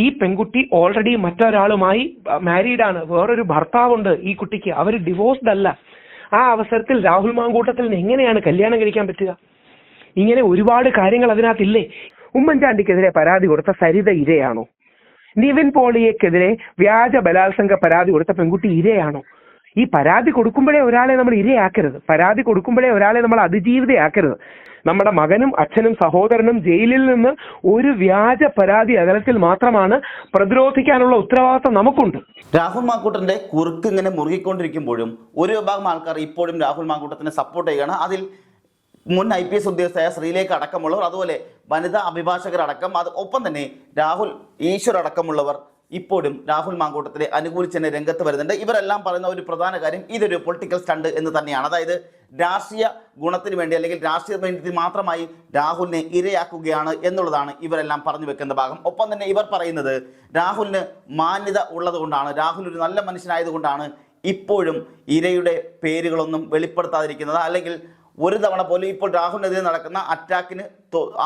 ഈ പെൺകുട്ടി ഓൾറെഡി മറ്റൊരാളുമായി മാരീഡാണ്, വേറൊരു ഭർത്താവുണ്ട് ഈ കുട്ടിക്ക്, അവർ ഡിവോഴ്സ്ഡ് അല്ല. ആ അവസരത്തിൽ രാഹുൽ മാങ്കൂട്ടത്തിൽ എങ്ങനെയാണ് കല്യാണം കഴിക്കാൻ പറ്റുക? ഇങ്ങനെ ഒരുപാട് കാര്യങ്ങൾ അതിനകത്തില്ലേ. ഉമ്മൻചാണ്ടിക്കെതിരെ പരാതി കൊടുത്ത സരിത ഇരയാണോ? നിവിൻ പോളിയക്കെതിരെ വ്യാജ ബലാത്സംഗ പരാതി കൊടുത്ത പെൺകുട്ടി ഇരയാണോ? ഈ പരാതി കൊടുക്കുമ്പോഴേ ഒരാളെ നമ്മൾ ഇരയാക്കരുത്, പരാതി കൊടുക്കുമ്പോഴേ ഒരാളെ നമ്മൾ അതിജീവിതയാക്കരുത്. നമ്മുടെ മകനും അച്ഛനും സഹോദരനും ജയിലിൽ നിന്ന് ഒരു വ്യാജ പരാതി അകലത്തിൽ മാത്രമാണ് പ്രതിരോധിക്കാനുള്ള ഉത്തരവാദിത്വം നമുക്കുണ്ട്. രാഹുൽ മാങ്കൂട്ടത്തിന്റെ കുറുക്ക് ഇങ്ങനെ മുറുകിക്കൊണ്ടിരിക്കുമ്പോഴും ഒരു വിഭാഗം ആൾക്കാർ ഇപ്പോഴും രാഹുൽ മാങ്കൂട്ടത്തിനെ സപ്പോർട്ട് ചെയ്യുകയാണ്. അതിൽ മുൻ IPS ഉദ്യോഗസ്ഥയായ ശ്രീലേഖ അടക്കമുള്ളവർ, അതുപോലെ വനിതാ അഭിഭാഷകരടക്കം, ഒപ്പം തന്നെ രാഹുൽ ഈശ്വർ അടക്കമുള്ളവർ ഇപ്പോഴും രാഹുൽ മാങ്കൂട്ടത്തിനെ അനുകൂലിച്ച് തന്നെ രംഗത്ത് വരുന്നുണ്ട്. ഇവരെല്ലാം പറയുന്ന ഒരു പ്രധാന കാര്യം ഇതൊരു പൊളിറ്റിക്കൽ സ്റ്റണ്ട് എന്ന് തന്നെയാണ്. അതായത് രാഷ്ട്രീയ ഗുണത്തിന് വേണ്ടി അല്ലെങ്കിൽ രാഷ്ട്രീയ വേണ്ടി മാത്രമായി രാഹുലിനെ ഇരയാക്കുകയാണ് എന്നുള്ളതാണ് ഇവരെല്ലാം പറഞ്ഞു വെക്കുന്ന ഭാഗം. ഒപ്പം തന്നെ ഇവർ പറയുന്നത് രാഹുലിന് മാന്യത ഉള്ളതുകൊണ്ടാണ്, രാഹുൽ ഒരു നല്ല മനുഷ്യനായതുകൊണ്ടാണ് ഇപ്പോഴും ഇരയുടെ പേരുകളൊന്നും വെളിപ്പെടുത്താതിരിക്കുന്നത്, അല്ലെങ്കിൽ ഒരു തവണ പോലും ഇപ്പോൾ രാഹുലിനെതിരെ നടക്കുന്ന അറ്റാക്കിന്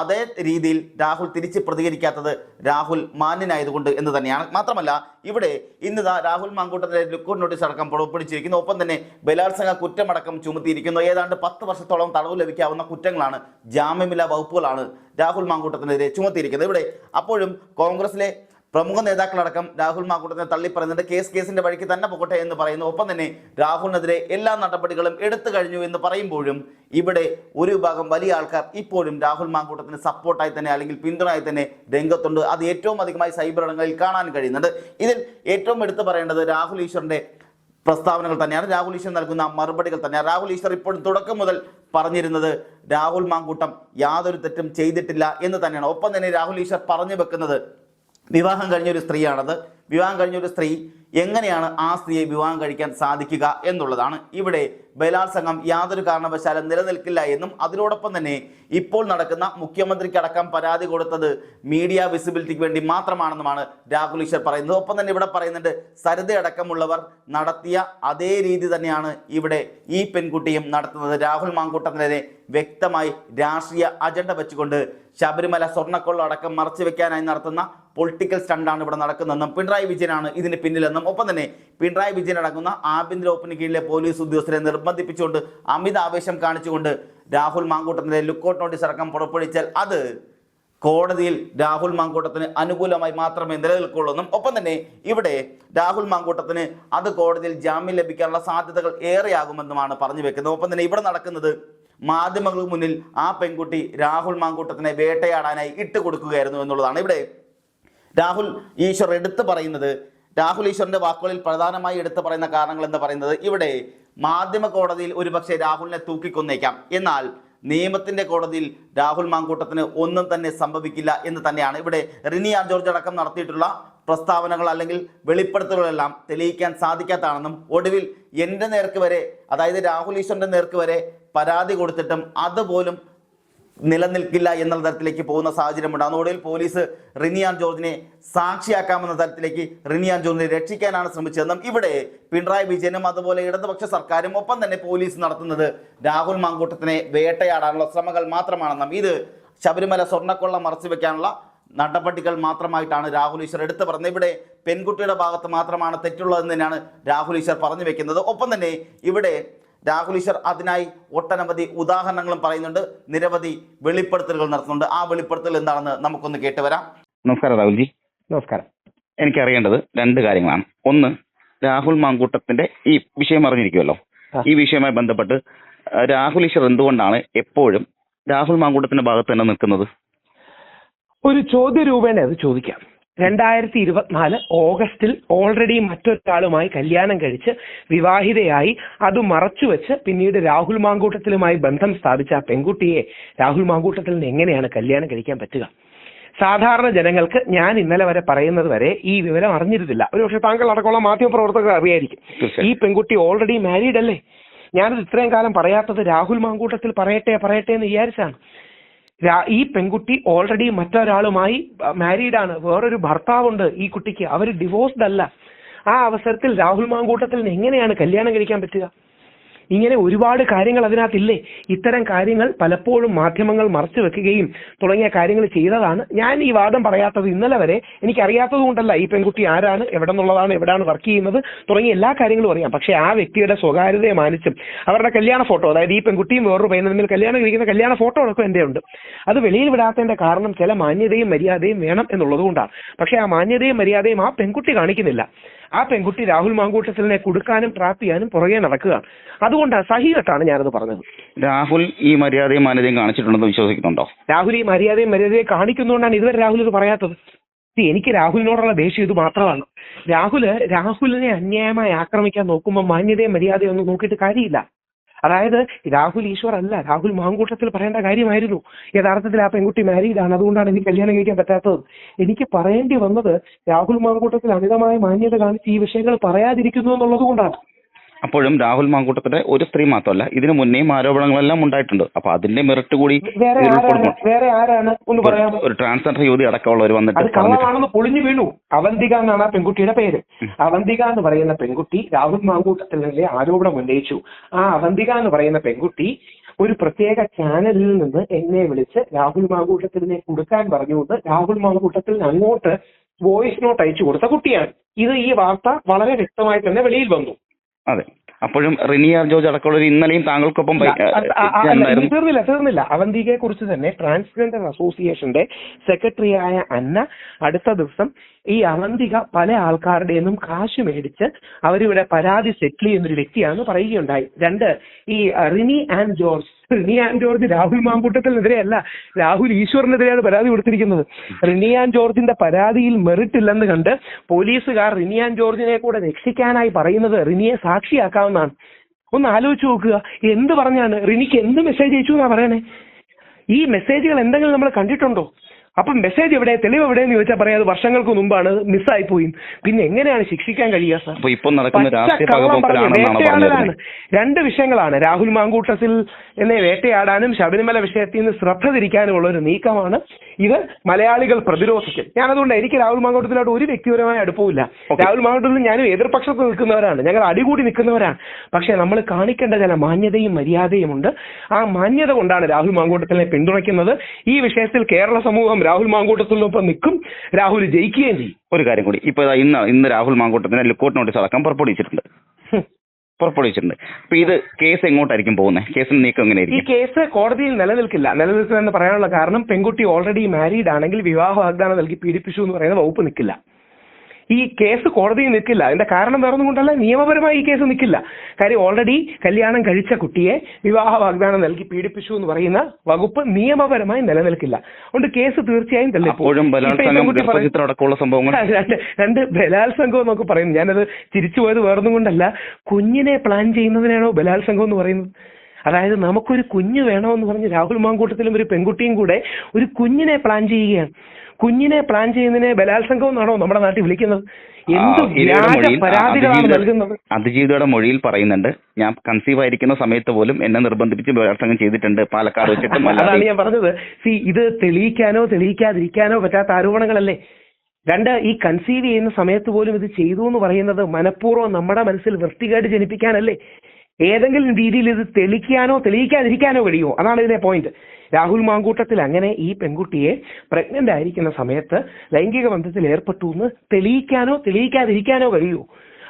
അതേ രീതിയിൽ രാഹുൽ തിരിച്ച് പ്രതികരിക്കാത്തത് രാഹുൽ മാന്യനായതുകൊണ്ട് എന്ന് തന്നെയാണ്. മാത്രമല്ല ഇവിടെ ഇന്നിതാ രാഹുൽ മാങ്കൂട്ടത്തിലെ ലുക്കൌട്ട് നോട്ടീസ് അടക്കം പുറപ്പെടുവിച്ചിരിക്കുന്നു. ഒപ്പം തന്നെ ബലാത്സംഗ കുറ്റമടക്കം ചുമത്തിയിരിക്കുന്നു. ഏതാണ്ട് 10 വർഷത്തോളം തടവ് ലഭിക്കാവുന്ന കുറ്റങ്ങളാണ്, ജാമ്യമില്ലാ വകുപ്പുകളാണ് രാഹുൽ മാങ്കൂട്ടത്തിനെതിരെ ചുമത്തിയിരിക്കുന്നത്. ഇവിടെ അപ്പോഴും കോൺഗ്രസിലെ പ്രമുഖ നേതാക്കളടക്കം രാഹുൽ മാങ്കൂട്ടത്തിനെ തള്ളി പറയുന്നുണ്ട്. കേസിന്റെ വഴിക്ക് തന്നെ പോകട്ടെ എന്ന് പറയുന്നു. ഒപ്പം തന്നെ രാഹുലിനെതിരെ എല്ലാ നടപടികളും എടുത്തു കഴിഞ്ഞു എന്ന് പറയുമ്പോഴും ഇവിടെ ഒരു വിഭാഗം വലിയ ആൾക്കാർ ഇപ്പോഴും രാഹുൽ മാങ്കൂട്ടത്തിന് സപ്പോർട്ടായി തന്നെ അല്ലെങ്കിൽ പിന്തുണയായി തന്നെ രംഗത്തുണ്ട്. അത് ഏറ്റവും അധികമായി സൈബർ ഇടങ്ങളിൽ കാണാൻ കഴിയുന്നുണ്ട്. ഇതിൽ ഏറ്റവും എടുത്തു പറയേണ്ടത് രാഹുൽ ഈശ്വറിന്റെ പ്രസ്താവനകൾ തന്നെയാണ്, രാഹുൽ ഈശ്വർ നൽകുന്ന മറുപടികൾ തന്നെയാണ്. രാഹുൽ ഈശ്വർ ഇപ്പോഴും തുടക്കം മുതൽ പറഞ്ഞിരുന്നത് രാഹുൽ മാങ്കൂട്ടം യാതൊരു തെറ്റും ചെയ്തിട്ടില്ല എന്ന് തന്നെയാണ്. ഒപ്പം തന്നെ രാഹുൽ ഈശ്വർ പറഞ്ഞു വെക്കുന്നത് വിവാഹം കഴിഞ്ഞൊരു സ്ത്രീയാണത്, വിവാഹം കഴിഞ്ഞൊരു സ്ത്രീ എങ്ങനെയാണ് ആ സ്ത്രീയെ വിവാഹം കഴിക്കാൻ സാധിക്കുക എന്നുള്ളതാണ്. ഇവിടെ ബലാത്സംഗം യാതൊരു കാരണവശാലും നിലനിൽക്കില്ല എന്നും അതിനോടൊപ്പം തന്നെ ഇപ്പോൾ നടക്കുന്ന മുഖ്യമന്ത്രിക്കടക്കം പരാതി കൊടുത്തത് മീഡിയ വിസിബിലിറ്റിക്ക് വേണ്ടി മാത്രമാണെന്നുമാണ് രാഹുൽ ഈശ്വർ പറയുന്നത്. ഒപ്പം തന്നെ ഇവിടെ പറയുന്നുണ്ട് സരിതയടക്കമുള്ളവർ നടത്തിയ അതേ രീതി തന്നെയാണ് ഇവിടെ ഈ പെൺകുട്ടിയും നടത്തുന്നത്. രാഹുൽ മാങ്കൂട്ടത്തിനെതിരെ വ്യക്തമായി രാഷ്ട്രീയ അജണ്ട വെച്ചുകൊണ്ട് ശബരിമല സ്വർണ്ണക്കൊള്ള അടക്കം മറച്ചു വെക്കാനായി നടത്തുന്ന പൊളിറ്റിക്കൽ സ്റ്റണ്ടാണ് ഇവിടെ നടക്കുന്നതെന്നും പിണറായി വിജയനാണ് ഇതിന് പിന്നിലെന്നും ഒപ്പം തന്നെ പിണറായി വിജയൻ അടങ്ങുന്ന ആഭ്യന്തര വകുപ്പിന് കീഴിലെ പോലീസ് ഉദ്യോഗസ്ഥരെ നിർബന്ധിപ്പിച്ചുകൊണ്ട് അമിത ആവേശം കാണിച്ചുകൊണ്ട് രാഹുൽ മാങ്കൂട്ടത്തിന്റെ ലുക്കൌട്ട് നോട്ടീസ് അടക്കം പുറപ്പെടുവിച്ചാൽ അത് കോടതിയിൽ രാഹുൽ മാങ്കൂട്ടത്തിന് അനുകൂലമായി മാത്രമേ നിലനിൽക്കുള്ളൂ എന്നും ഒപ്പം തന്നെ ഇവിടെ രാഹുൽ മാങ്കൂട്ടത്തിന് അത് കോടതിയിൽ ജാമ്യം ലഭിക്കാനുള്ള സാധ്യതകൾ ഏറെയാകുമെന്നുമാണ് പറഞ്ഞു വെക്കുന്നത്. ഒപ്പം തന്നെ ഇവിടെ നടക്കുന്നത് മാധ്യമങ്ങൾക്ക് മുന്നിൽ ആ പെൺകുട്ടി രാഹുൽ മാങ്കൂട്ടത്തിനെ വേട്ടയാടാനായി ഇട്ടുകൊടുക്കുകയായിരുന്നു എന്നുള്ളതാണ്. ഇവിടെ രാഹുൽ ഈശ്വർ എടുത്തു പറയുന്നത്, രാഹുൽ ഈശ്വറിന്റെ വാക്കുകളിൽ പ്രധാനമായി എടുത്തു പറയുന്ന കാരണങ്ങൾ എന്ന് പറയുന്നത് ഇവിടെ മാധ്യമ കോടതിയിൽ ഒരുപക്ഷെ രാഹുലിനെ തൂക്കിക്കൊന്നേക്കാം, എന്നാൽ നിയമത്തിന്റെ കോടതിയിൽ രാഹുൽ മാങ്കൂട്ടത്തിന് ഒന്നും തന്നെ സംഭവിക്കില്ല എന്ന് തന്നെയാണ്. ഇവിടെ റിനി ആർ ജോർജ് അടക്കം നടത്തിയിട്ടുള്ള പ്രസ്താവനകൾ അല്ലെങ്കിൽ വെളിപ്പെടുത്തലുകളെല്ലാം തെളിയിക്കാൻ സാധിക്കാത്തതാണെന്നും ഒടുവിൽ എൻ്റെ നേർക്ക് വരെ, അതായത് രാഹുൽ ഈശ്വറിന്റെ നേർക്ക് വരെ പരാതി കൊടുത്തിട്ടും അതുപോലും നിലനിൽക്കില്ല എന്ന തരത്തിലേക്ക് പോകുന്ന സാഹചര്യം ഉണ്ടാകുന്നു. ഒടുവിൽ പോലീസ് റിനി ആർ ജോർജിനെ സാക്ഷിയാക്കാമെന്ന തരത്തിലേക്ക് റിനി ആർ ജോർജിനെ രക്ഷിക്കാനാണ് ശ്രമിച്ചതെന്നും ഇവിടെ പിണറായി വിജയനും അതുപോലെ ഇടതുപക്ഷ സർക്കാരും ഒപ്പം തന്നെ പോലീസ് നടത്തുന്നത് രാഹുൽ മാങ്കൂട്ടത്തിനെ വേട്ടയാടാനുള്ള ശ്രമങ്ങൾ മാത്രമാണെന്നും ഇത് ശബരിമല സ്വർണ്ണക്കൊള്ള മറച്ചു വെക്കാനുള്ള നടപടികൾ മാത്രമായിട്ടാണ് രാഹുൽ ഈശ്വർ എടുത്തു പറഞ്ഞത്. ഇവിടെ പെൺകുട്ടിയുടെ ഭാഗത്ത് മാത്രമാണ് തെറ്റുള്ളതെന്ന് തന്നെയാണ് രാഹുൽ ഈശ്വർ പറഞ്ഞു വെക്കുന്നത്. ഒപ്പം തന്നെ ഇവിടെ രാഹുൽ ഈശ്വർ അതിനായി ഒട്ടനവധി ഉദാഹരണങ്ങളും പറയുന്നുണ്ട്, നിരവധി വെളിപ്പെടുത്തലുകൾ നടത്തുന്നുണ്ട്. ആ വെളിപ്പെടുത്തൽ എന്താണെന്ന് നമുക്കൊന്ന് കേട്ടുവരാം. നമസ്കാരം രാഹുൽജി. നമസ്കാരം. എനിക്കറിയേണ്ടത് 2 കാര്യങ്ങളാണ്. ഒന്ന്, രാഹുൽ മാങ്കൂട്ടത്തിന്റെ ഈ വിഷയം അറിഞ്ഞിരിക്കുമല്ലോ, ഈ വിഷയവുമായി ബന്ധപ്പെട്ട് രാഹുൽ ഈശ്വർ എന്തുകൊണ്ടാണ് എപ്പോഴും രാഹുൽ മാങ്കൂട്ടത്തിന്റെ ഭാഗത്ത് തന്നെ നിൽക്കുന്നത്? ഒരു ചോദ്യ രൂപേണ അത് ചോദിക്കാം. 2024 ഓഗസ്റ്റിൽ ഓൾറെഡി മറ്റൊരാളുമായി കല്യാണം കഴിച്ച് വിവാഹിതയായി അത് മറച്ചുവെച്ച് പിന്നീട് രാഹുൽ മാങ്കൂട്ടത്തിലുമായി ബന്ധം സ്ഥാപിച്ച ആ പെൺകുട്ടിയെ രാഹുൽ മാങ്കൂട്ടത്തിൽ നിന്ന് എങ്ങനെയാണ് കല്യാണം കഴിക്കാൻ പറ്റുക? സാധാരണ ജനങ്ങൾക്ക് ഞാൻ ഇന്നലെ വരെ പറയുന്നത് വരെ ഈ വിവരം അറിഞ്ഞിരുന്നില്ല. ഒരുപക്ഷെ താങ്കൾ അടക്കമുള്ള മാധ്യമപ്രവർത്തകർ അറിയായിരിക്കും. ഈ പെൺകുട്ടി ഓൾറെഡി മാരീഡ് അല്ലേ? ഞാനത് ഇത്രയും കാലം പറയാത്തത് രാഹുൽ മാങ്കൂട്ടത്തിൽ പറയട്ടെ എന്ന് വിചാരിച്ചാണ്. ഈ പെൺകുട്ടി ഓൾറെഡി മറ്റൊരാളുമായി മാരീഡാണ്, വേറൊരു ഭർത്താവുണ്ട് ഈ കുട്ടിക്ക്, അവർ ഡിവോഴ്സ്ഡ് അല്ല. ആ അവസരത്തിൽ രാഹുൽ മാങ്കൂട്ടത്തിൽ എങ്ങനെയാണ് കല്യാണം കഴിക്കാൻ പറ്റുക? ഇങ്ങനെ ഒരുപാട് കാര്യങ്ങൾ അതിനകത്തില്ലേ? ഇത്തരം കാര്യങ്ങൾ പലപ്പോഴും മാധ്യമങ്ങൾ മറച്ചു വെക്കുകയും തുടങ്ങിയ കാര്യങ്ങൾ ചെയ്തതാണ്. ഞാൻ ഈ വാദം പറയാത്തത് ഇന്നലെ വരെ എനിക്കറിയാത്തത് കൊണ്ടല്ല. ഈ പെൺകുട്ടി ആരാണ്, എവിടെ നിന്നുള്ളതാണ്, എവിടെയാണ് വർക്ക് ചെയ്യുന്നത് തുടങ്ങിയ എല്ലാ കാര്യങ്ങളും അറിയാം. പക്ഷെ ആ വ്യക്തിയുടെ സ്വകാര്യതയെ മാനിച്ചും അവരുടെ കല്യാണ ഫോട്ടോ, അതായത് ഈ പെൺകുട്ടിയും വേറൊരു പയ്യനും തമ്മിൽ കല്യാണം കഴിക്കുന്ന കല്യാണ ഫോട്ടോ അടക്കം എൻ്റെ ഉണ്ട്. അത് വെളിയിൽ വിടാത്തതിന്റെ കാരണം ചില മാന്യതയും മര്യാദയും വേണം എന്നുള്ളത് കൊണ്ടാണ്. പക്ഷെ ആ മാന്യതയും മര്യാദയും ആ പെൺകുട്ടി കാണിക്കുന്നില്ല. ആ പെൺകുട്ടി രാഹുൽ മാങ്കൂട്ടത്തിലിനെ കൊടുക്കാനും ട്രാപ്പ് ചെയ്യാനും പുറകെ നടക്കുകയാണ്. അതുകൊണ്ടാണ് സഹികെട്ടാണ് ഞാനത് പറഞ്ഞത്. രാഹുൽ ഈ മര്യാദയും മാന്യതയും കാണിച്ചിട്ടുണ്ടെന്ന് വിശ്വസിക്കുന്നുണ്ടോ? രാഹുൽ ഈ മര്യാദയും കാണിക്കുന്നതുകൊണ്ടാണ് ഇതുവരെ രാഹുൽ ഇത് പറയാത്തത്. എനിക്ക് രാഹുലിനോടുള്ള ദേഷ്യം ഇത് മാത്രമാണ്. രാഹുലിനെ അന്യായമായി ആക്രമിക്കാൻ നോക്കുമ്പോൾ മാന്യതയും മര്യാദയും ഒന്നും നോക്കിയിട്ട് കാര്യമില്ല. അതായത് രാഹുൽ ഈശ്വർ അല്ല, രാഹുൽ മാങ്കൂട്ടത്തിൽ പറയേണ്ട കാര്യമായിരുന്നു. യഥാർത്ഥത്തിൽ ആ പെൺകുട്ടി മാരീഡാണ്, അതുകൊണ്ടാണ് എനിക്ക് കല്യാണം കഴിക്കാൻ പറ്റാത്തത്. എനിക്ക് പറയേണ്ടി വന്നത് രാഹുൽ മാങ്കൂട്ടത്തിൽ അമിതമായ മാന്യത കാണിച്ച് ഈ വിഷയങ്ങൾ പറയാതിരിക്കുന്നു എന്നുള്ളത് കൊണ്ടാണ്. അപ്പോഴും രാഹുൽ മാങ്കൂട്ടത്തിന്റെ ഒരു സ്ത്രീ മാത്രമല്ല, ഇതിനു മുന്നേയും ആരോപണങ്ങളെല്ലാം ഉണ്ടായിട്ടുണ്ട്. അപ്പൊ അതിന്റെ മെറിറ്റ് കൂടി വേറെ ആരാണ് ഒന്ന് പറയാമോ? ഒരു ട്രാൻസ്ജെൻഡർ യുവതി അടക്കമുള്ളവർ വന്നിട്ട് അത് കള്ളമാണെന്ന് പൊളിഞ്ഞു വീണു. അവന്തിക എന്നാണ് ആ പെൺകുട്ടിയുടെ പേര്. അവന്തിക എന്ന് പറയുന്ന പെൺകുട്ടി രാഹുൽ മാങ്കൂട്ടത്തിനെതിരെ ആരോപണം ഉന്നയിച്ചു. ആ അവന്തിക എന്ന് പറയുന്ന പെൺകുട്ടി ഒരു പ്രത്യേക ചാനലിൽ നിന്ന് എന്നെ വിളിച്ച് രാഹുൽ മാങ്കൂട്ടത്തിനെ കൊടുക്കാൻ പറഞ്ഞുകൊണ്ട് രാഹുൽ മാങ്കൂട്ടത്തിൽ അങ്ങോട്ട് വോയിസ് നോട്ട് അയച്ചു കൊടുത്ത കുട്ടിയാണ്. ഈ വാർത്ത വളരെ വ്യക്തമായി തന്നെ വെളിയിൽ വന്നു. അതെ. അപ്പോഴും റിനി ആർ ജോർജ് അടക്കമുള്ളവർ ഇന്നലെയും താങ്കൾക്കൊപ്പം തീർന്നില്ല. അവന്തികയെ കുറിച്ച് തന്നെ ട്രാൻസ്ജെൻഡർ അസോസിയേഷന്റെ സെക്രട്ടറിയായ അന്ന അടുത്ത ദിവസം ഈ അവന്തിക പല ആൾക്കാരുടെ നിന്നും കാശ് മേടിച്ച് അവരിവിടെ പരാതി സെറ്റിൽ ചെയ്യുന്നൊരു വ്യക്തിയാണെന്ന് പറയുകയുണ്ടായി. രണ്ട്, ഈ റിനി ആൻഡ് ജോർജ് രാഹുൽ മാങ്കൂട്ടത്തിനെതിരെയല്ല, രാഹുൽ ഈശ്വറിനെതിരെയാണ് പരാതി കൊടുത്തിരിക്കുന്നത്. റിനി ആൻഡ് ജോർജിന്റെ പരാതിയിൽ മെറിറ്റ് ഇല്ലെന്ന് കണ്ട് പോലീസുകാർ റിനി ആൻഡ് ജോർജിനെ കൂടെ രക്ഷിക്കാനായി പറയുന്നത് റിനിയെ സാക്ഷിയാക്കാവുന്നതാണ്. ഒന്ന് ആലോചിച്ച് നോക്കുക, എന്ത് പറഞ്ഞാണ് റിനിക്ക് എന്ത് മെസ്സേജ് അയച്ചു എന്നാ പറയണേ? ഈ മെസ്സേജുകൾ എന്തെങ്കിലും നമ്മൾ കണ്ടിട്ടുണ്ടോ? അപ്പം മെസ്സേജ് എവിടെ, തെളിവ് എവിടെയെന്ന് ചോദിച്ചാൽ പറയാം അത് വർഷങ്ങൾക്ക് മുമ്പാണ്, മിസ്സായി പോയി. പിന്നെ എങ്ങനെയാണ് ശിക്ഷിക്കാൻ കഴിയുക സാർ? വേട്ടയാടലാണ്. രണ്ട് വിഷയങ്ങളാണ്. രാഹുൽ മാങ്കൂട്ടത്തിൽ എന്നെ വേട്ടയാടാനും ശബരിമല വിഷയത്തിൽ നിന്ന് ശ്രദ്ധ തിരിക്കാനുമുള്ള ഒരു നീക്കമാണ് ഇത്. മലയാളികൾ പ്രതിരോധിക്കും. ഞാനതുകൊണ്ട് എനിക്ക് രാഹുൽ മാങ്കൂട്ടത്തിലോട്ട് ഒരു വ്യക്തിപരമായ അടുപ്പമില്ല. രാഹുൽ മാങ്കൂട്ടത്തിൽ ഞാനും എതിർപക്ഷത്ത് നിൽക്കുന്നവരാണ്, ഞങ്ങൾ അടികൂടി നിൽക്കുന്നവരാണ്. പക്ഷെ നമ്മൾ കാണിക്കേണ്ട ചില മാന്യതയും മര്യാദയും ഉണ്ട്. ആ മാന്യത കൊണ്ടാണ് രാഹുൽ മാങ്കൂട്ടത്തിനെ പിന്തുണയ്ക്കുന്നത്. ഈ വിഷയത്തിൽ കേരള സമൂഹം രാഹുൽ മാങ്കൂട്ടത്തിനൊപ്പം നിൽക്കും. രാഹുൽ ജയിക്കുകയും ചെയ്യും. ഒരു കാര്യം കൂടി, ഇപ്പൊ ഇന്ന് രാഹുൽ മാങ്കൂട്ടത്തിന് ലുക്കൌട്ട് നോട്ടീസ് അടക്കം പുറപ്പെടുവിച്ചിട്ടുണ്ട്. അപ്പൊ ഇത് കേസ് എങ്ങോട്ടായിരിക്കും പോകുന്നത്? കേസിന് നീക്കം എങ്ങനെയായിരിക്കും? ഈ കേസ് കോടതിയിൽ നിലനിൽക്കില്ലെന്ന് പറയാനുള്ള കാരണം പെൺകുട്ടി ഓൾറെഡി മാരീഡ് ആണെങ്കിൽ വിവാഹ വാഗ്ദാനം നൽകി പീഡിപ്പിച്ചു എന്ന് പറയുന്ന വകുപ്പ് നിൽക്കില്ല. ഈ കേസ് കോടതിയിൽ നിൽക്കില്ല. അതിന്റെ കാരണം വേറൊന്നും കൊണ്ടല്ല, നിയമപരമായി ഈ കേസ് നിൽക്കില്ല. കാര്യം ഓൾറെഡി കല്യാണം കഴിച്ച കുട്ടിയെ വിവാഹ വാഗ്ദാനം നൽകി പീഡിപ്പിച്ചു എന്ന് പറയുന്ന വകുപ്പ് നിയമപരമായി നിലനിൽക്കില്ല. അതുകൊണ്ട് കേസ് തീർച്ചയായും രണ്ട് ബലാത്സംഗം എന്നൊക്കെ പറയുന്നു. ഞാനത് തിരിച്ചുപോയത് വേറൊന്നും കൊണ്ടല്ല, കുഞ്ഞിനെ പ്ലാൻ ചെയ്യുന്നതിനാണോ ബലാത്സംഗം എന്ന് പറയുന്നത്? അതായത് നമുക്കൊരു കുഞ്ഞ് വേണമെന്ന് പറഞ്ഞ് രാഹുൽ മാങ്കൂട്ടത്തിലും ഒരു പെൺകുട്ടിയും കൂടെ ഒരു കുഞ്ഞിനെ പ്ലാൻ ചെയ്യുകയാണ്. കുഞ്ഞിനെ പ്ലാൻ ചെയ്യുന്നതിനെ ബലാത്സംഗം എന്നാണോ നമ്മുടെ നാട്ടിൽ വിളിക്കുന്നത്? എന്ത് പരാതികളാണ് നൽകുന്നത്? അതിജീവിതയുടെ മൊഴിയിൽ പറയുന്നുണ്ട്, ഞാൻ കൺസീവ് ആയിരിക്കുന്ന സമയത്ത് പോലും എന്നെ നിർബന്ധിപ്പിച്ച് ബലാത്സംഗം ചെയ്തിട്ടുണ്ട് പാലക്കാട് വെച്ചിട്ട്. അതാണ് ഞാൻ പറഞ്ഞത്. ഇത് തെളിയിക്കാനോ തെളിയിക്കാതിരിക്കാനോ പറ്റാത്ത ആരോപണങ്ങളല്ലേ. രണ്ട്, ഈ കൺസീവ് ചെയ്യുന്ന സമയത്ത് പോലും ഇത് ചെയ്തു എന്ന് പറയുന്നത് മനഃപൂർവ്വം നമ്മുടെ മനസ്സിൽ വൃത്തികേട് ജനിപ്പിക്കാനല്ലേ. ഏതെങ്കിലും രീതിയിൽ ഇത് തെളിയിക്കാനോ തെളിയിക്കാതിരിക്കാനോ കഴിയുമോ? അതാണ് ഇതിന്റെ പോയിന്റ്. രാഹുൽ മാങ്കൂട്ടത്തിൽ അങ്ങനെ ഈ പെൺകുട്ടിയെ പ്രഗ്നന്റ് ആയിരിക്കുന്ന സമയത്ത് ലൈംഗിക ബന്ധത്തിൽ ഏർപ്പെട്ടു എന്ന് തെളിയിക്കാനോ തെളിയിക്കാതിരിക്കാനോ കഴിയുമോ?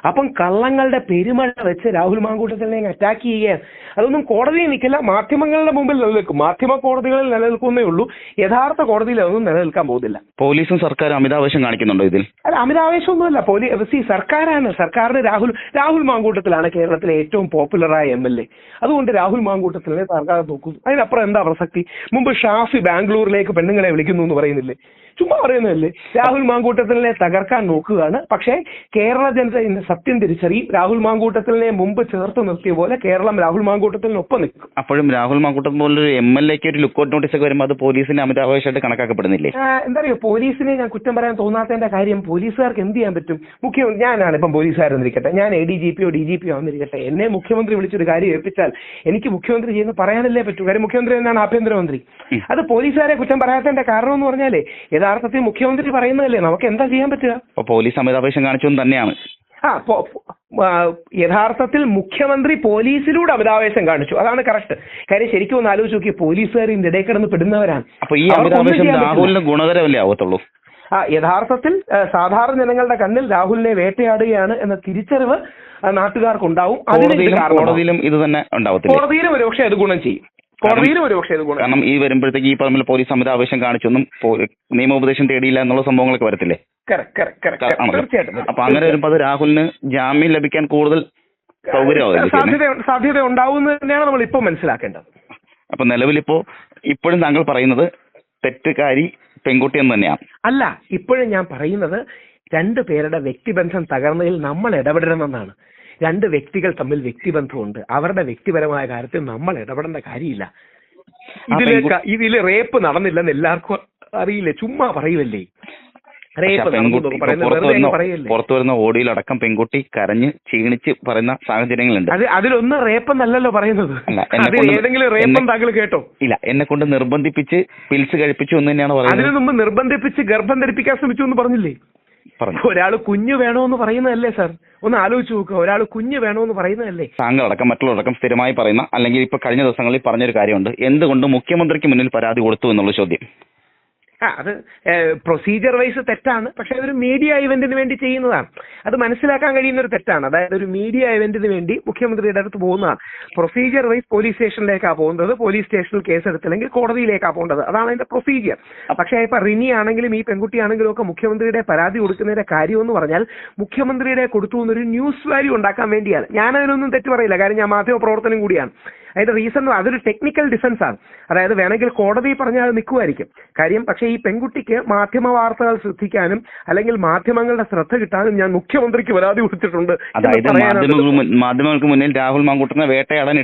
അപ്പം കള്ളങ്ങളുടെ പെരുമഴ വെച്ച് രാഹുൽ മാങ്കൂട്ടത്തിനെ അറ്റാക്ക് ചെയ്യുകയാണ്. അതൊന്നും കോടതിയിൽ നിൽക്കില്ല, മാധ്യമങ്ങളുടെ മുമ്പിൽ നിലനിൽക്കും. മാധ്യമ കോടതികളിൽ നിലനിൽക്കുന്നേ ഉള്ളൂ, യഥാർത്ഥ കോടതിയിൽ അതൊന്നും നിലനിൽക്കാൻ പോകുന്നില്ല. പോലീസും സർക്കാരും അമിതാവേശം കാണിക്കുന്നുണ്ടോ ഇതിൽ? അല്ല, അമിതാവേശമൊന്നുമല്ല. സർക്കാരിന് രാഹുൽ മാങ്കൂട്ടത്തിലാണ് കേരളത്തിലെ ഏറ്റവും പോപ്പുലറായ MLA. അതുകൊണ്ട് രാഹുൽ മാങ്കൂട്ടത്തിനെ സർക്കാർ നോക്കുന്നു. അതിനപ്പുറം എന്താ പ്രസക്തി? മുമ്പ് ഷാഫി ബാംഗ്ലൂരിലേക്ക് പെണ്ണുങ്ങളെ വിളിക്കുന്നു എന്ന് പറയുന്നില്ലേ? ചുമ്മാ പറയുന്നതല്ലേ. രാഹുൽ മാങ്കൂട്ടത്തിനെ തകർക്കാൻ നോക്കുകയാണ്. പക്ഷേ കേരള ജനത ഇന്ന് സത്യം തിരിച്ചറിയും. രാഹുൽ മാങ്കൂട്ടത്തിനെ മുമ്പ് ചേർത്ത് നിർത്തിയ പോലെ കേരളം രാഹുൽ മാങ്കൂട്ടത്തിനൊപ്പം നിൽക്കും. അപ്പോഴും രാഹുൽ മാങ്കൂട്ടത്തിൽ പോലൊരു MLAക്ക് ഒരു ലുക്കൌട്ട് നോട്ടീസ് ഒക്കെ വരുമ്പോൾ അത് പോലീസിന് അമിതാവേശമായിട്ട് കണക്കാക്കപ്പെടുന്നില്ലേ? എന്താ പറയുക, പോലീസിനെ ഞാൻ കുറ്റം പറയാൻ തോന്നാത്തതിന്റെ കാര്യം, പോലീസുകാർക്ക് എന്ത് ചെയ്യാൻ പറ്റും? ഞാനാണ് ഇപ്പം പോലീസുകാരെന്നിരിക്കട്ടെ, ഞാൻ ADGPയോ DGPയോ ആണെന്നിരിക്കട്ടെ, എന്നെ മുഖ്യമന്ത്രി വിളിച്ചൊരു കാര്യം ഏൽപ്പിച്ചാൽ എനിക്ക് മുഖ്യമന്ത്രി ചെയ്യുന്ന പറയാനല്ലേ പറ്റൂ. കാര്യം മുഖ്യമന്ത്രി തന്നെയാണ് ആഭ്യന്തരമന്ത്രി. അത് പോലീസുകാരെ കുറ്റം പറയാത്തതിന്റെ കാരണം എന്ന് പറഞ്ഞാലേ യഥാർത്ഥത്തിൽ മുഖ്യമന്ത്രി പറയുന്നതല്ലേ, നമുക്ക് എന്താ ചെയ്യാൻ പറ്റുക? പോലീസ് അമിതാവേശം കാണിച്ചു തന്നെയാണ്. യഥാർത്ഥത്തിൽ മുഖ്യമന്ത്രി പോലീസിലൂടെ അമിതാവേശം കാണിച്ചു. അതാണ് കറക്റ്റ് കാര്യം. ശരിക്കും ഒന്ന് ആലോചിച്ച് നോക്കി, പോലീസുകാർ ഇതിന്റെ ഇടയിൽ കിടന്ന് പെടുന്നവരാണ്. അപ്പൊ ഈ അമിതാവേശം രാഹുലിന് ഗുണകരമല്ലേ ആവത്തുള്ളൂ? യഥാർത്ഥത്തിൽ സാധാരണ ജനങ്ങളുടെ കണ്ണിൽ രാഹുലിനെ വേട്ടയാടുകയാണ് എന്ന തിരിച്ചറിവ് നാട്ടുകാർക്കുണ്ടാവും. കോടതിയിലും ഇത് തന്നെ ഉണ്ടാവത്തില്ല. കോടതിയിലും ഒരുപക്ഷെ അത് ഗുണം ചെയ്യും. കാരണം ഈ വരുമ്പോഴത്തേക്ക് ഈ പറഞ്ഞ പോലീസ് അമിതാവേശം കാണിച്ചൊന്നും നിയമോപദേശം തേടിയില്ല എന്നുള്ള സംഭവങ്ങളൊക്കെ വരത്തില്ലേ? അപ്പൊ അങ്ങനെ വരുമ്പോ അത് രാഹുലിന് ജാമ്യം ലഭിക്കാൻ കൂടുതൽ സാധ്യത ഉണ്ടാവും തന്നെയാണ് നമ്മൾ ഇപ്പൊ മനസ്സിലാക്കേണ്ടത്. അപ്പൊ നിലവിലിപ്പോ ഇപ്പോഴും താങ്കൾ പറയുന്നത് തെറ്റുകാരി പെൺകുട്ടി എന്ന് തന്നെയാണ്? അല്ല, ഇപ്പോഴും ഞാൻ പറയുന്നത് രണ്ടു പേരുടെ വ്യക്തിബന്ധം തകർന്നതിൽ നമ്മൾ ഇടപെടണമെന്നാണ്. രണ്ട് വ്യക്തികൾ തമ്മിൽ വ്യക്തിബന്ധമുണ്ട്, അവരുടെ വ്യക്തിപരമായ കാര്യത്തിൽ നമ്മൾ ഇടപെടേണ്ട കാര്യമില്ല. ഇതില് റേപ്പ് നടന്നില്ലെന്ന് എല്ലാവർക്കും അറിയില്ലേ, ചുമ്മാ പറയുമല്ലേ. പുറത്തു വരുന്ന ഓഡിയോയിലടക്കം പെൺകുട്ടി കരഞ്ഞ് ക്ഷീണിച്ച് പറയുന്ന സാഹചര്യങ്ങളുണ്ട്. അതിലൊന്നും റേപ്പെന്നല്ലോ പറയുന്നത്. ഏതെങ്കിലും റേപ്പം താങ്കൾ കേട്ടോ? ഇല്ല, എന്നെ കൊണ്ട് നിർബന്ധിപ്പിച്ച് പിൽസ് കഴിപ്പിച്ചു എന്ന് തന്നെയാണ് പറയുന്നത്. അതിനു മുമ്പ് നിർബന്ധിപ്പിച്ച് ഗർഭം ധരിപ്പിക്കാൻ ശ്രമിച്ചു എന്ന് പറഞ്ഞില്ലേ? ഒരാൾ കുഞ്ഞു വേണോന്ന് പറയുന്നതല്ലേ സാർ? ഒന്ന് ആലോചിച്ച് നോക്കുക, ഒരാൾ കുഞ്ഞു വേണോന്ന് പറയുന്നതല്ലേ? താങ്കളടക്കം മറ്റുള്ളവരടക്കം സ്ഥിരമായി പറയുന്ന, അല്ലെങ്കിൽ ഇപ്പൊ കഴിഞ്ഞ ദിവസങ്ങളിൽ പറഞ്ഞൊരു കാര്യമുണ്ട്, എന്തുകൊണ്ട് മുഖ്യമന്ത്രിക്ക് മുന്നിൽ പരാതി കൊടുത്തു എന്നുള്ള ചോദ്യം. അത് പ്രൊസീജിയർ വൈസ് തെറ്റാണ്, പക്ഷെ അതൊരു മീഡിയ ഇവന്റിന് വേണ്ടി ചെയ്യുന്നതാണ്. അത് മനസ്സിലാക്കാൻ കഴിയുന്ന ഒരു തെറ്റാണ്. അതായത് ഒരു മീഡിയ ഇവന്റിന് വേണ്ടി മുഖ്യമന്ത്രിയുടെ അടുത്ത് പോകുന്നതാണ്. പ്രൊസീജിയർ വൈസ് പോലീസ് സ്റ്റേഷനിലേക്കാണ് പോകുന്നത്, പോലീസ് സ്റ്റേഷനിൽ കേസ് എടുത്തില്ലെങ്കിൽ കോടതിയിലേക്കാണ് പോകേണ്ടത്. അതാണ് അതിന്റെ പ്രൊസീജിയർ. പക്ഷേ ഇപ്പൊ റിനി ആണെങ്കിലും ഈ പെൺകുട്ടിയാണെങ്കിലും ഒക്കെ മുഖ്യമന്ത്രിയുടെ പരാതി കൊടുക്കുന്നതിന്റെ കാര്യം എന്ന് പറഞ്ഞാൽ മുഖ്യമന്ത്രിയുടെ കൊടുത്തു എന്നൊരു ന്യൂസ് വാല്യൂ ഉണ്ടാക്കാൻ വേണ്ടിയാണ്. ഞാനതിനൊന്നും തെറ്റ് പറയില്ല, കാര്യം ഞാൻ മാധ്യമ പ്രവർത്തനം കൂടിയാണ്. അതിന്റെ റീസൺ അതൊരു ടെക്നിക്കൽ ഡിഫൻസ് ആണ്. അതായത് വേണമെങ്കിൽ കോടതി പറഞ്ഞാൽ അത് നിൽക്കുമായിരിക്കും കാര്യം. പക്ഷേ ഈ പെൺകുട്ടിക്ക് മാധ്യമ വാർത്തകൾ ശ്രദ്ധിക്കാനും അല്ലെങ്കിൽ മാധ്യമങ്ങളുടെ ശ്രദ്ധ കിട്ടാനും ഞാൻ മുഖ്യമന്ത്രിക്ക് പരാതി കൊടുത്തിട്ടുണ്ട്. മാധ്യമങ്ങൾക്ക് മുന്നിൽ രാഹുൽ മാങ്കൂട്ടത്തിനെ വേട്ടയാടാൻ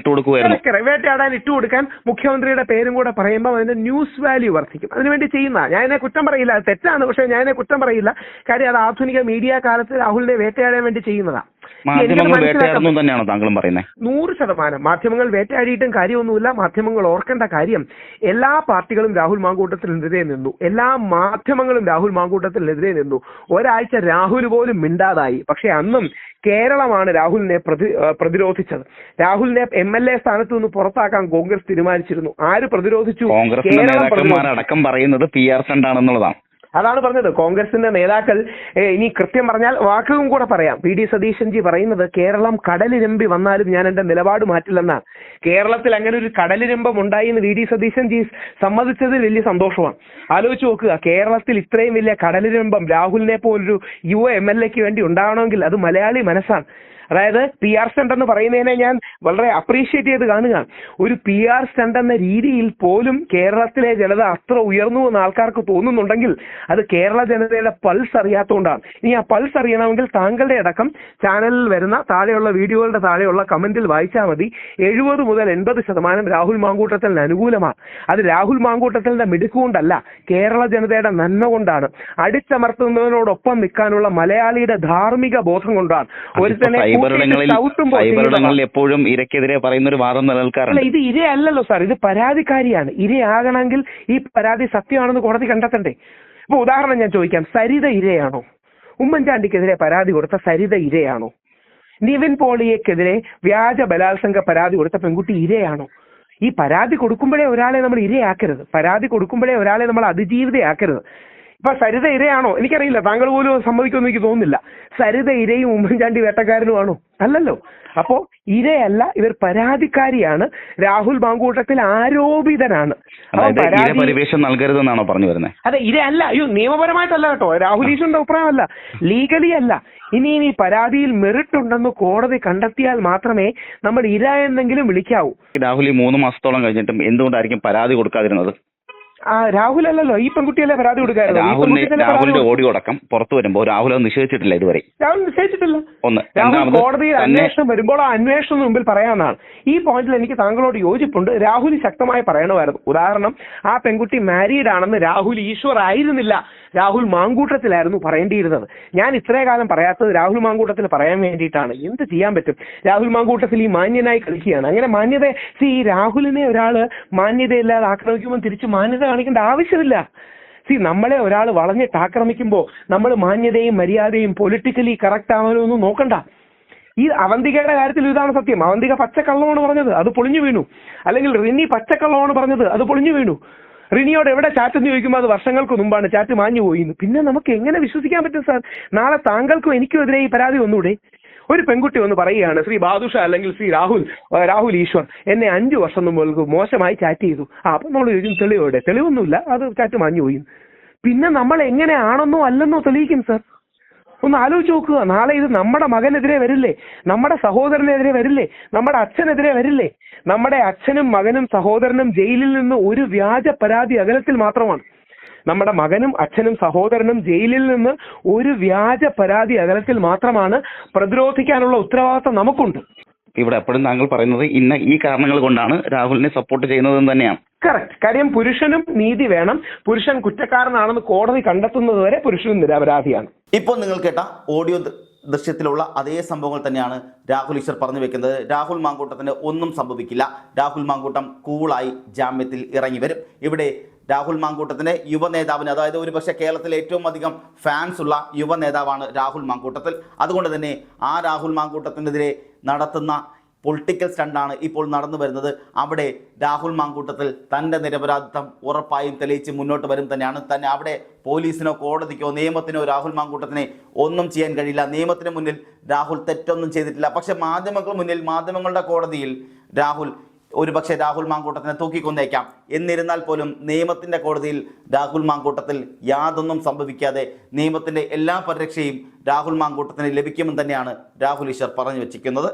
ഇട്ടുകൊടുക്കാൻ മുഖ്യമന്ത്രിയുടെ പേരും കൂടെ പറയുമ്പോൾ അതിന്റെ ന്യൂസ് വാല്യൂ വർദ്ധിക്കും. അതിനുവേണ്ടി ചെയ്യുന്ന ഞാൻ ഇതിനെ കുറ്റം പറയില്ല, അത് തെറ്റാണ്, പക്ഷെ ഞാൻ ഇതിനെ കുറ്റം പറയില്ല. കാര്യം അത് ആധുനിക മീഡിയ കാലത്ത് രാഹുലിനെ വേട്ടയാടാൻ വേണ്ടി ചെയ്യുന്നതാണ്. 100% മാധ്യമങ്ങൾ വേട്ടയാടിയിട്ടും കാര്യമൊന്നുമില്ല. മാധ്യമങ്ങൾ ഓർക്കേണ്ട കാര്യം എല്ലാ പാർട്ടികളും രാഹുൽ മാങ്കൂട്ടത്തിനെതിരെ നിന്നു, എല്ലാ മാധ്യമങ്ങളും രാഹുൽ മാങ്കൂട്ടത്തിനെതിരെ നിന്നു. ഒരാഴ്ച രാഹുൽ പോലും മിണ്ടാതായി. പക്ഷെ അന്നും കേരളമാണ് രാഹുലിനെ പ്രതിരോധിച്ചത്. രാഹുലിനെ MLA സ്ഥാനത്ത് നിന്ന് പുറത്താക്കാൻ കോൺഗ്രസ് തീരുമാനിച്ചിരുന്നു. ആര് പ്രതിരോധിച്ചു? അടക്കം പറയുന്നത് PR സ്റ്റണ്ടാണെന്നുള്ളതാണ്. അതാണ് പറഞ്ഞത്. കോൺഗ്രസിന്റെ നേതാക്കൾ, ഇനി കൃത്യം പറഞ്ഞാൽ വാക്കും കൂടെ പറയാം, PD സതീശൻജി പറയുന്നത് കേരളം കടലിരമ്പി വന്നാലും ഞാൻ എന്റെ നിലപാട് മാറ്റില്ലെന്നാണ്. കേരളത്തിൽ അങ്ങനെ ഒരു കടലിരമ്പം ഉണ്ടായി എന്ന് VD സതീശൻജി സമ്മതിച്ചതിൽ വലിയ സന്തോഷമാണ്. ആലോചിച്ച് നോക്കുക, കേരളത്തിൽ ഇത്രയും വലിയ കടലിരമ്പം രാഹുലിനെ പോലൊരു യുവ MLA വേണ്ടി ഉണ്ടാവണമെങ്കിൽ അത് മലയാളി മനസ്സാണ്. അതായത് PR സ്റ്റണ്ട് എന്ന് പറയുന്നതിനെ ഞാൻ വളരെ അപ്രീഷിയേറ്റ് ചെയ്ത് കാണുക. ഒരു PR സ്റ്റണ്ട് എന്ന രീതിയിൽ പോലും കേരളത്തിലെ ജനത അത്ര ഉയർന്നു എന്ന് ആൾക്കാർക്ക് തോന്നുന്നുണ്ടെങ്കിൽ അത് കേരള ജനതയുടെ പൾസ് അറിയാത്തതുകൊണ്ടാണ്. ഇനി ആ പൾസ് അറിയണമെങ്കിൽ താങ്കളുടെ അടക്കം ചാനലിൽ വരുന്ന താഴെയുള്ള വീഡിയോകളുടെ താഴെയുള്ള കമന്റിൽ വായിച്ചാൽ മതി. 70 മുതൽ 80% രാഹുൽ മാങ്കൂട്ടത്തിന് അനുകൂലമാണ്. അത് രാഹുൽ മാങ്കൂട്ടത്തിന്റെ മിടുക്കുകൊണ്ടല്ല, കേരള ജനതയുടെ നന്മ കൊണ്ടാണ്. അടിച്ചമർത്തുന്നതിനോടൊപ്പം നിൽക്കാനുള്ള മലയാളിയുടെ ധാർമ്മിക ബോധം കൊണ്ടാണ്. ഒരുത്തനെ സൈബറിടങ്ങളിൽ എപ്പോഴും ഇരയ്ക്കെതിരെ പറയുന്ന ഒരു വാദം നിലനിൽക്കാറുണ്ട്. ഇത് ഇരയല്ലല്ലോ സാർ, ഇത് പരാതിക്കാരിയാണ്. ഇരയാകണമെങ്കിൽ ഈ പരാതി സത്യമാണെന്ന് കോടതി കണ്ടെത്തണ്ടേ? ഇപ്പൊ ഉദാഹരണം ഞാൻ ചോദിക്കാം, സരിത ഇരയാണോ? ഉമ്മൻചാണ്ടിക്കെതിരെ പരാതി കൊടുത്ത സരിത ഇരയാണോ? നിവിൻ പോളിയക്കെതിരെ വ്യാജ ബലാത്സംഗ പരാതി കൊടുത്ത പെൺകുട്ടി ഇരയാണോ? ഈ പരാതി കൊടുക്കുമ്പോഴേ ഒരാളെ നമ്മൾ ഇരയാക്കരുത്, പരാതി കൊടുക്കുമ്പോഴേ ഒരാളെ നമ്മൾ അതിജീവിതയാക്കരുത്. ഇപ്പൊ സരിത ഇരയാണോ? എനിക്കറിയില്ല, താങ്കൾ പോലും സമ്മതിക്കുമെന്ന് എനിക്ക് തോന്നുന്നില്ല. സരിത ഇരയും ഉമ്മൻചാണ്ടി വേട്ടക്കാരനുമാണോ? അല്ലല്ലോ. അപ്പോ ഇരയല്ല, ഇവർ പരാതിക്കാരിയാണ്. രാഹുൽ മാങ്കൂട്ടത്തിൽ ആരോപിതനാണ്. പരിവേഷം നൽകരുതെന്നാണോ പറഞ്ഞു വരുന്നത്? അതെ, ഇരയല്ല. അയ്യോ, നിയമപരമായിട്ടല്ല കേട്ടോ, രാഹുൽ ഈശ്വറിന്റെ അഭിപ്രായമല്ല, ലീഗലി അല്ല. ഇനി പരാതിയിൽ മെറിറ്റ് ഉണ്ടെന്ന് കോടതി കണ്ടെത്തിയാൽ മാത്രമേ നമ്മൾ ഇര എന്നെങ്കിലും വിളിക്കാവൂ. രാഹുൽ 3 മാസത്തോളം കഴിഞ്ഞിട്ടും എന്തുകൊണ്ടായിരിക്കും പരാതി കൊടുക്കാതിരുന്നത്? രാഹുൽ അല്ലല്ലോ, ഈ പെൺകുട്ടിയല്ലേ പരാതി കൊടുക്കാറ്. രാഹുലിന്റെ ഓഡിയോ അടക്കം പുറത്തു വരുമ്പോൾ രാഹുൽ അത് നിഷേധിച്ചിട്ടില്ല ഇതുവരെ. രാഹുൽ നിഷേധിച്ചിട്ടില്ല. രാഹുൽ കോടതിയിൽ അന്വേഷണം വരുമ്പോൾ ആ അന്വേഷണം മുമ്പിൽ പറയാനാണ്. ഈ പോയിന്റിൽ എനിക്ക് താങ്കളോട് യോജിപ്പുണ്ട്. രാഹുൽ ശക്തമായി പറയണമായിരുന്നു. ഉദാഹരണം, ആ പെൺകുട്ടി മാരീഡ് ആണെന്ന് രാഹുൽ ഈശ്വർ ആയിരുന്നില്ല, രാഹുൽ മാങ്കൂട്ടത്തിലായിരുന്നു പറയേണ്ടിയിരുന്നത്. ഞാൻ ഇത്രയും കാലം പറയാത്തത് രാഹുൽ മാങ്കൂട്ടത്തിൽ പറയാൻ വേണ്ടിയിട്ടാണ്. എന്ത് ചെയ്യാൻ പറ്റും? രാഹുൽ മാങ്കൂട്ടത്തിൽ ഈ മാന്യനായി കളിക്കുകയാണ്. അങ്ങനെ മാന്യത, ഈ രാഹുലിനെ ഒരാള് മാന്യതയില്ലാതെ ആക്രമിക്കുമ്പോൾ തിരിച്ച് മാന്യത കാണിക്കേണ്ട ആവശ്യമില്ല. നമ്മളെ ഒരാൾ വളഞ്ഞിട്ട് ആക്രമിക്കുമ്പോൾ നമ്മൾ മാന്യതയും മര്യാദയും പൊളിറ്റിക്കലി കറക്റ്റ് ആവാനൊന്നും നോക്കണ്ട. ഈ അവന്തികയുടെ കാര്യത്തിൽ ഇതാണ് സത്യം. അവന്തിക പച്ചക്കള്ളമാണ് പറഞ്ഞത്, അത് പൊളിഞ്ഞു വീണു. അല്ലെങ്കിൽ റിനി പച്ചക്കള്ളമാണ് പറഞ്ഞത്, അത് പൊളിഞ്ഞു വീണു. റിനിയോട് എവിടെ ചാറ്റ് എന്ന് ചോദിക്കുമ്പോൾ അത് വർഷങ്ങൾക്ക് മുമ്പാണ്, ചാറ്റ് മാഞ്ഞു പോയിന്ന്. പിന്നെ നമുക്ക് എങ്ങനെ വിശ്വസിക്കാൻ പറ്റും സാർ? നാളെ താങ്കൾക്കും എനിക്കും എതിരെ ഈ പരാതി വന്നൂടെ? ഒരു പെൺകുട്ടി ഒന്ന് പറയുകയാണ്, ശ്രീ ബാദുഷ അല്ലെങ്കിൽ ശ്രീ രാഹുൽ ഈശ്വർ എന്നെ 5 വർഷം മുമ്പ് മോശമായി ചാറ്റ് ചെയ്തു. അപ്പൊ നമ്മൾ ചോദിക്കും തെളിവോടെ? തെളിവൊന്നുമില്ല, അത് ചാറ്റ് മാഞ്ഞു പോയി. പിന്നെ നമ്മൾ എങ്ങനെയാണെന്നോ അല്ലെന്നോ തെളിയിക്കും സാർ? ഒന്ന് ആലോചിച്ച് നോക്കുക. നാളെ ഇത് നമ്മുടെ മകനെതിരെ വരില്ലേ? നമ്മുടെ സഹോദരനെതിരെ വരില്ലേ? നമ്മുടെ അച്ഛനെതിരെ വരില്ലേ? നമ്മുടെ അച്ഛനും മകനും സഹോദരനും ജയിലിൽ നിന്ന് ഒരു വ്യാജ പരാതി അകലത്തിൽ മാത്രമാണ്. നമ്മുടെ മകനും അച്ഛനും സഹോദരനും ജയിലിൽ നിന്ന് ഒരു വ്യാജ പരാതി അകലത്തിൽ മാത്രമാണ്. പ്രതിരോധിക്കാനുള്ള ഉത്തരവാദിത്വം നമുക്കുണ്ട്. ഇവിടെ എപ്പോഴും താങ്കൾ പറയുന്നത് ഈ കാരണങ്ങൾ കൊണ്ടാണ് രാഹുലിനെ സപ്പോർട്ട് ചെയ്യുന്നതെന്ന് തന്നെയാണ്. കറക്റ്റ്. കാര്യം പുരുഷനും നീതി വേണം. പുരുഷൻ കുറ്റക്കാരനാണെന്ന് കോടതി കണ്ടെത്തുന്നത് വരെ പുരുഷനും നിരപരാധിയാണ്. ഇപ്പോൾ നിങ്ങൾ കേട്ട ഓഡിയോ ദൃശ്യത്തിലുള്ള അതേ സംഭവങ്ങൾ തന്നെയാണ് രാഹുൽ ഈശ്വർ പറഞ്ഞു വെക്കുന്നത്. രാഹുൽ മാങ്കൂട്ടത്തിന് ഒന്നും സംഭവിക്കില്ല. രാഹുൽ മാങ്കൂട്ടം കൂളായി ജാമ്യത്തിൽ ഇറങ്ങി വരും. ഇവിടെ രാഹുൽ മാങ്കൂട്ടത്തിന്റെ യുവ നേതാവിന്, അതായത് ഒരുപക്ഷെ കേരളത്തിലെ ഏറ്റവും അധികം ഫാൻസ് ഉള്ള യുവ നേതാവാണ് രാഹുൽ മാങ്കൂട്ടത്തിൽ. അതുകൊണ്ട് തന്നെ ആ രാഹുൽ മാങ്കൂട്ടത്തിനെതിരെ നടത്തുന്ന പൊളിറ്റിക്കൽ സ്റ്റണ്ടാണ് ഇപ്പോൾ നടന്നു വരുന്നത്. അവിടെ രാഹുൽ മാങ്കൂട്ടത്തിൽ തൻ്റെ നിരപരാധിത്വം ഉറപ്പായും തെളിയിച്ച് മുന്നോട്ട് വരും തന്നെയാണ്. തന്നെ അവിടെ പോലീസിനോ കോടതിക്കോ നിയമത്തിനോ രാഹുൽ മാങ്കൂട്ടത്തിനെ ഒന്നും ചെയ്യാൻ കഴിയില്ല. നിയമത്തിന് മുന്നിൽ രാഹുൽ തെറ്റൊന്നും ചെയ്തിട്ടില്ല. പക്ഷെ മാധ്യമങ്ങൾക്ക് മുന്നിൽ, മാധ്യമങ്ങളുടെ കോടതിയിൽ ഒരുപക്ഷെ രാഹുൽ മാങ്കൂട്ടത്തിനെ തൂക്കിക്കൊന്നേക്കാം. എന്നിരുന്നാൽ പോലും നിയമത്തിൻ്റെ കോടതിയിൽ രാഹുൽ മാങ്കൂട്ടത്തിൽ യാതൊന്നും സംഭവിക്കാതെ നിയമത്തിൻ്റെ എല്ലാ പരിരക്ഷയും രാഹുൽ മാങ്കൂട്ടത്തിന് ലഭിക്കുമെന്ന് തന്നെയാണ് രാഹുൽ ഈശ്വർ പറഞ്ഞു വച്ചിരിക്കുന്നത്.